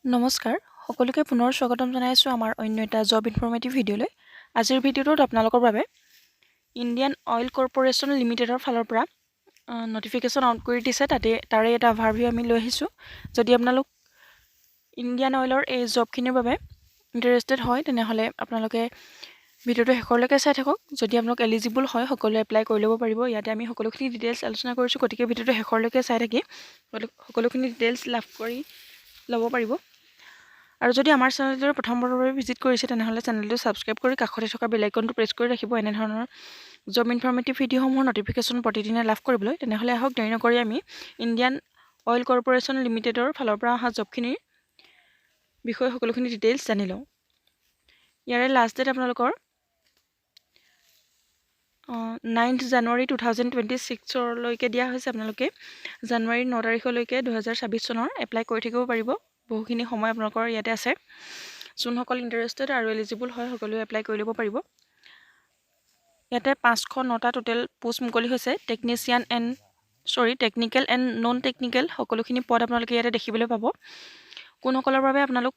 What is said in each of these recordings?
নমস্কাৰ সকলোকে পুনৰ স্বাগতম জনাইছোঁ আমাৰ অন্য এটা জব ইনফৰ্মেটিভ ভিডিঅ'লৈ। আজিৰ ভিডিঅ'টোত আপোনালোকৰ বাবে ইণ্ডিয়ান অইল কৰ্পোৰেশ্যন লিমিটেডৰ ফালৰ পৰা নটিফিকেশ্যন আউট কৰি দিছে, তাৰে এটা অভাৰভিউ আমি লৈ আহিছোঁ। যদি আপোনালোক ইণ্ডিয়ান অইলৰ এই জবখিনিৰ বাবে ইণ্টাৰেষ্টেড হয় তেনেহ'লে আপোনালোকে ভিডিঅ'টো শেষলৈকে চাই থাকক। যদি আপোনালোক এলিজিবল হয় সকলোৱে এপ্লাই কৰি ল'ব পাৰিব। ইয়াতে আমি সকলোখিনি ডিটেইলছ আলোচনা কৰিছোঁ, গতিকে ভিডিঅ'টো শেষলৈকে চাই থাকি সকলোখিনি ডিটেইলছ লাভ কৰি ল'ব পাৰিব। আৰু যদি আমাৰ চেনেলটোৰ প্ৰথমবাৰৰ বাবে ভিজিট কৰিছে তেনেহ'লে চেনেলটো ছাবস্ক্ৰাইব কৰি কাষতে থকা বেল আইকনটো প্ৰেছ কৰি ৰাখিব এনেধৰণৰ জব ইনফৰ্মেটিভ ভিডিঅ'সমূহৰ নটিফিকেশ্যন প্ৰতিদিনে লাভ কৰিবলৈ। তেনেহ'লে আহক দেৰি নকৰি আমি ইণ্ডিয়ান অইল কৰ্পোৰেশ্যন লিমিটেডৰ ফালৰ পৰা অহা জবখিনিৰ বিষয়ে সকলোখিনি ডিটেইলছ জানি লওঁ। ইয়াৰে লাষ্ট ডেট আপোনালোকৰ 9 জানুৱাৰী 2026 দিয়া হৈছে। আপোনালোকে জানুৱাৰী 9 তাৰিখলৈকে 2026 চনৰ এপ্লাই কৰি থাকিব পাৰিব। বহুখিনি সময় আপোনালোকৰ ইয়াতে আছে। যোনসকল ইণ্টাৰেষ্টেড আৰু এলিজিবল হয় সকলোৱে এপ্লাই কৰি ল'ব পাৰিব। ইয়াতে 509টা টোটেল পোষ্ট মুকলি হৈছে। টেকনিকেল এণ্ড নন টেকনিকেল সকলোখিনি পদ আপোনালোকে ইয়াতে দেখিবলৈ পাব। কোনসকলৰ বাবে আপোনালোক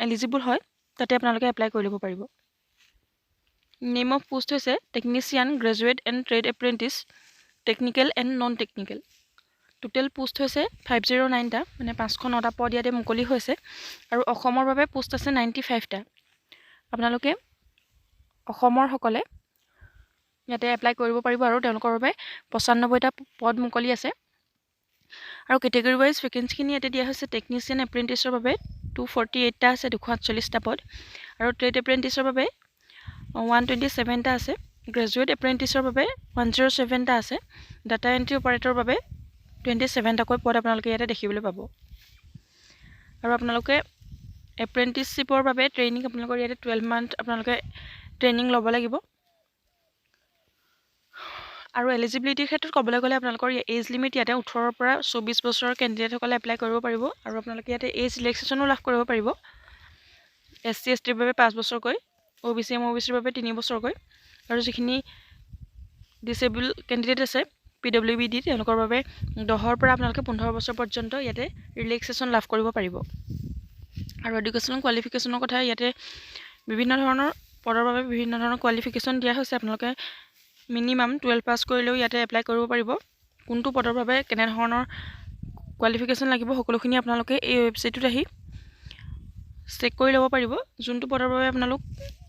এলিজিবল হয় তাতে আপোনালোকে এপ্লাই কৰি ল'ব পাৰিব। নেম অফ পোষ্ট হৈছে technician graduate and trade apprentice technical and non technical. Total post হৈছে 509টা, মানে 509টা পদ ইয়াতে মুকলি হৈছে। আৰু অসমৰ বাবে পোষ্ট আছে 95টা। আপোনালোকে অসমৰ সকলে ইয়াতে এপ্লাই কৰিব পাৰিব আৰু তেওঁলোকৰ বাবে 95টা পদ মুকলি আছে। আৰু কেটেগৰী ৱাইজ ভেকেঞ্চিখিনি ইয়াতে দিয়া হৈছে। টেকনিচিয়ান এপ্ৰেণ্টিছৰ বাবে 248টা আছে, 248টা পদ। আৰু ট্ৰেড এপ্ৰেণ্টিছৰ বাবে 127টা আছে। গ্ৰেজুৱেট এপ্ৰেণ্টিছৰ বাবে 107টা আছে। ডাটা এণ্ট্ৰি অপাৰেটৰৰ বাবে 27টাকৈ পদ আপোনালোকে ইয়াতে দেখিবলৈ পাব। আৰু আপোনালোকে এপ্ৰেণ্টিছশ্বিপৰ বাবে ট্ৰেইনিং আপোনালোকৰ ইয়াতে 12 মান্থ আপোনালোকে ট্ৰেইনিং ল'ব লাগিব। আৰু এলিজিবিলিটিৰ ক্ষেত্ৰত ক'বলৈ গ'লে আপোনালোকৰ এজ লিমিট ইয়াতে 18ৰ পৰা 24 বছৰৰ কেণ্ডিডেটসকলে এপ্লাই কৰিব পাৰিব। আৰু আপোনালোকে ইয়াতে এজ ৰিলেক্সেশ্যনো লাভ কৰিব পাৰিব। SC STৰ বাবে 5 বছৰকৈ, OBC MOBCৰ বাবে 3 বছৰকৈ, আৰু যিখিনি ডিচেবল কেণ্ডিডেট আছে PWBD তেওঁলোকৰ বাবে 10ৰ পৰা আপোনালোকে 15 বছৰ পৰ্যন্ত ইয়াতে ৰিলেক্সেশ্যন লাভ কৰিব পাৰিব। আৰু এডুকেশ্যনেল কোৱালিফিকেশ্যনৰ কথা ইয়াতে বিভিন্ন ধৰণৰ পদৰ বাবে বিভিন্ন ধৰণৰ কোৱালিফিকেশ্যন দিয়া হৈছে। আপোনালোকে মিনিমাম 12 পাছ কৰিলেও ইয়াতে এপ্লাই কৰিব পাৰিব। কোনটো পদৰ বাবে কেনেধৰণৰ কোৱালিফিকেশ্যন লাগিব সকলোখিনি আপোনালোকে এই ৱেবছাইটটোত আহি চেক কৰি ল'ব পাৰিব। যোনটো পদৰ বাবে আপোনালোক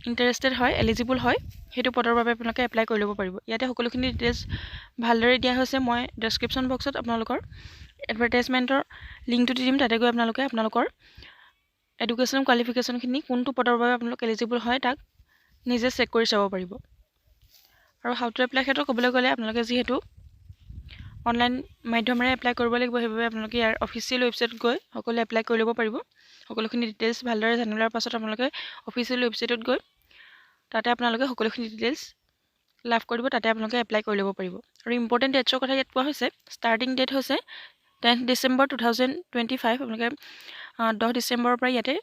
ইণ্টাৰেষ্টেড হয়, এলিজিবল হয়, সেইটো পদৰ বাবে আপোনালোকে এপ্লাই কৰি ল'ব পাৰিব। ইয়াতে সকলোখিনি ডিটেইলছ ভালদৰে দিয়া হৈছে। মই ডেছক্ৰিপশ্যন বক্সত আপোনালোকৰ এডভাৰটাইজমেণ্টৰ লিংকটো দি দিম। তাতে গৈ আপোনালোকৰ এডুকেশ্যন কোৱালিফিকেশ্যনখিনি কোনটো পদৰ বাবে আপোনালোক এলিজিবল হয় তাক নিজে চেক কৰি চাব পাৰিব। আৰু হাউ টু এপ্লাই ক্ষেত্ৰত ক'বলৈ গ'লে আপোনালোকে যিহেতু অনলাইন মাধ্যমেৰে এপ্লাই কৰিব লাগিব, সেইবাবে আপোনালোকে ইয়াৰ অফিচিয়েল ৱেবছাইটত গৈ সকলোৱে এপ্লাই কৰি ল'ব পাৰিব। সকলোখিনি ডিটেইলছ ভালদৰে জানি লোৱাৰ পাছত আপোনালোকে অফিচিয়েল ৱেবছাইটত গৈ তাতে আপোনালোকে সকলোখিনি ডিটেইলছ লাভ কৰিব। তাতে আপোনালোকে এপ্লাই কৰি ল'ব পাৰিব। আৰু ইম্পৰ্টেণ্ট ডেটছৰ কথা ইয়াত কোৱা হৈছে। ষ্টাৰ্টিং ডেট হৈছে 10 ডিচেম্বৰ 2025। আপোনালোকে 10 ডিচেম্বৰৰ পৰা ইয়াতে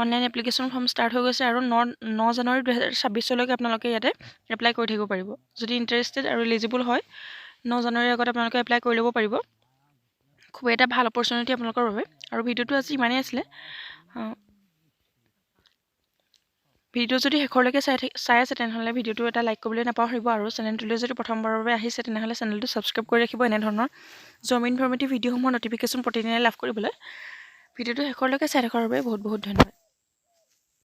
অনলাইন এপ্লিকেশ্যন ফৰ্ম ষ্টাৰ্ট হৈ গৈছে। আৰু 9 জানুৱাৰী 2026 আপোনালোকে ইয়াতে এপ্লাই কৰি থাকিব পাৰিব। যদি ইণ্টাৰেষ্টেড আৰু এলিজিবল হয় 9 জানুৱাৰীৰ আগত আপোনালোকে এপ্লাই কৰি ল'ব পাৰিব। খুব এটা ভাল অপৰচুনিটি আপোনালোকৰ বাবে। আৰু ভিডিঅ'টো আজি ইমানেই আছিলে। ভিডিঅ' যদি শেষলৈকে চাই আছে তেনেহ'লে ভিডিঅ'টো এটা লাইক কৰিবলৈ নাপাহৰিব। আৰু চেনেলটোলৈ যদি প্ৰথমবাৰৰ বাবে আহিছে তেনেহ'লে চেনেলটো ছাবস্ক্ৰাইব কৰি ৰাখিব এনেধৰণৰ জব ইনফৰ্মেটিভ ভিডিঅ'সমূহৰ নটিফিকেশ্যন প্ৰতিদিনে লাভ কৰিবলৈ। ভিডিঅ'টো শেষলৈকে চাই থকাৰ বাবে বহুত বহুত ধন্যবাদ।